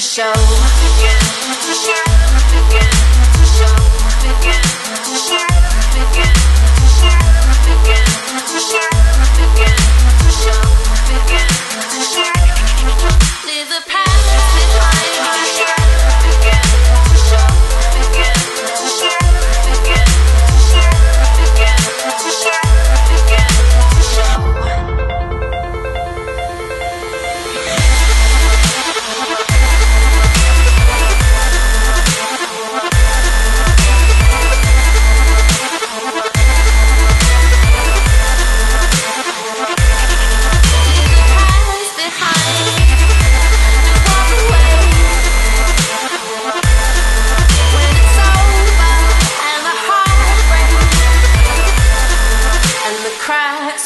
show. Leave the past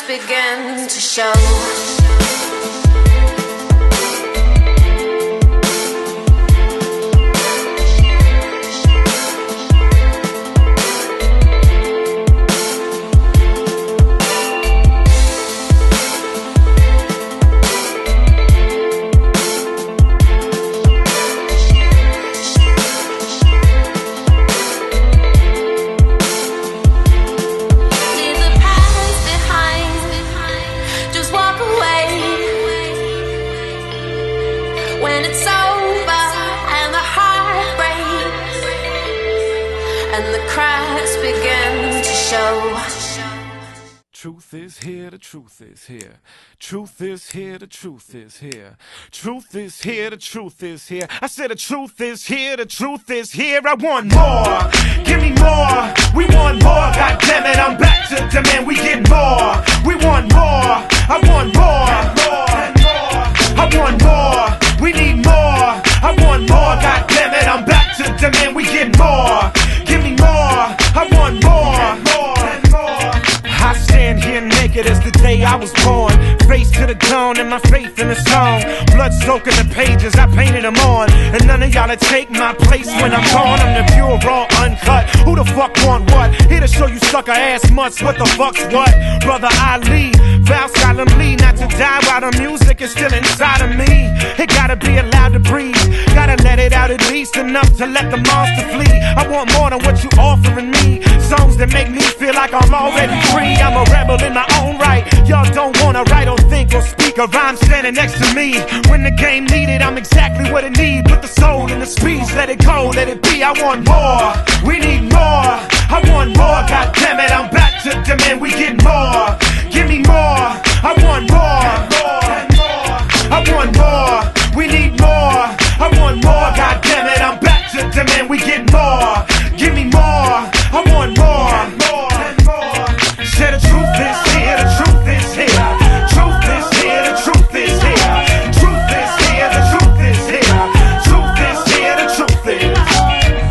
begin to show. When it's over and the heart breaks and the cracks begin to show. Truth is here, the truth is here. Truth is here, the truth is here. Truth is here, the truth is here. I said the truth is here, the truth is here. I want more, give me more. We want more, God damn it, I'm back to demand. We get more, we want more. I want more, I want more. We need more, I want more, God damn it, I'm back to demand. We get more, give me more, I want more. I stand here naked as the day I was born, face to the dawn and my faith in the song. Blood soaking the pages, I painted them on, and none of y'all to take my place when I'm gone. I'm the pure, raw, uncut. Who the fuck want what? Here to show you sucker ass mutts what the fuck's what. Brother Ali, vow solemnly not to die while the music is still inside of me. It gotta be allowed to breathe, gotta let it out at least enough to let the monster flee. I want more than what you offering me, songs that make me feel like I'm already free. I'm a rebel in my own right. Y'all don't wanna write or think or speak a rhyme standing next to me. When the game needed, I'm exactly what it need. Put the soul in the speech, let it go, let it be. I want more, we need more. I want more, God damn it, I'm back to demand. We get more, give me more. I want more, I want more. We need more, I want more. God damn it, I'm back to demand. We get more, give me more. I want more. Say the truth is here, the truth is here. Truth is here, the truth is here. Truth is here, the truth is here. Truth is here, the truth is.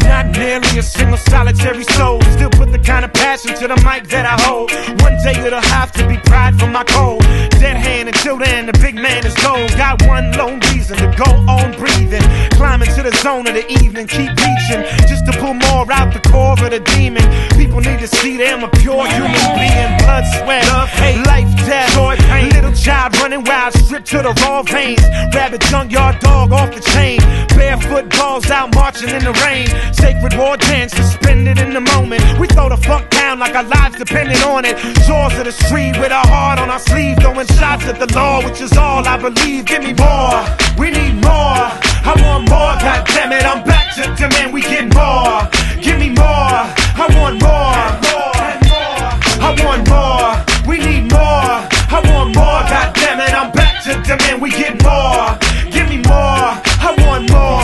Not nearly a single solitary soul, still put the kind of passion to the mic that I hold. One day it'll have to be pride for my cold dead hand. Until then, the big man is gold. Got one lone reason to go on breathing, climbing to the zone of the evening, keep reaching, just to pull more out the core of the demon. People need to see them a pure human being. Blood, sweat, love, hate, life, death, joy, pain. Little child running wild, stripped to the raw veins. Rabbit, junkyard dog off the chain. Barefoot balls out marching in the rain. Sacred war dance suspended in the moment. We throw the fuck down like our lives depended on it. Shores of the street with our heart on our sleeve, throwing shots at the law, which is all I believe. Give me more, we need more. I want more, God damn it, I'm back to demand. We get more, give me more. I want more, I want more. We need more, I want more. God damn it, I'm back to demand. We get more, give me more. I want more.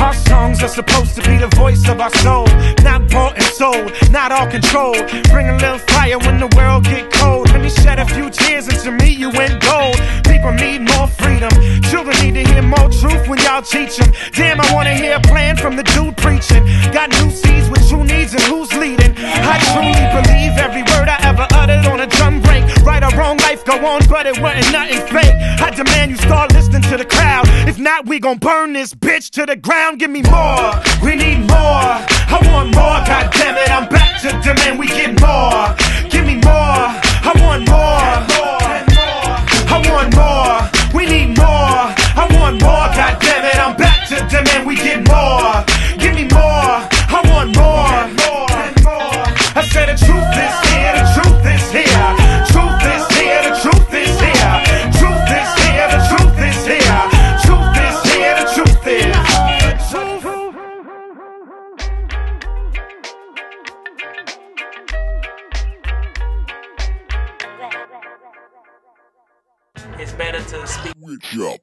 Our songs are supposed to be the voice of our soul, not bought and sold, not all controlled. Bring a little fire when the world get cold. Let me shed a few tears and to me you went gold. People need more freedom, children need to hear more truth when y'all teach them. Damn, I wanna hear a plan from the dude preaching. Got new seeds with true needs and who's leading. I truly believe every word I ever uttered on a drum break. Right or wrong, life go on, but it wasn't nothing fake. I demand you start listening to the crowd. If not, we gon' burn this bitch to the ground. Give me more, we need more. I want more, God damn it, I'm back to demand. We get more, give me more. I want more, I want more. We need more, I want more. God here, the truth is here. Truth is here, the truth is here. Truth is here, the truth is here. Truth is here, the truth is. It's better to speak with your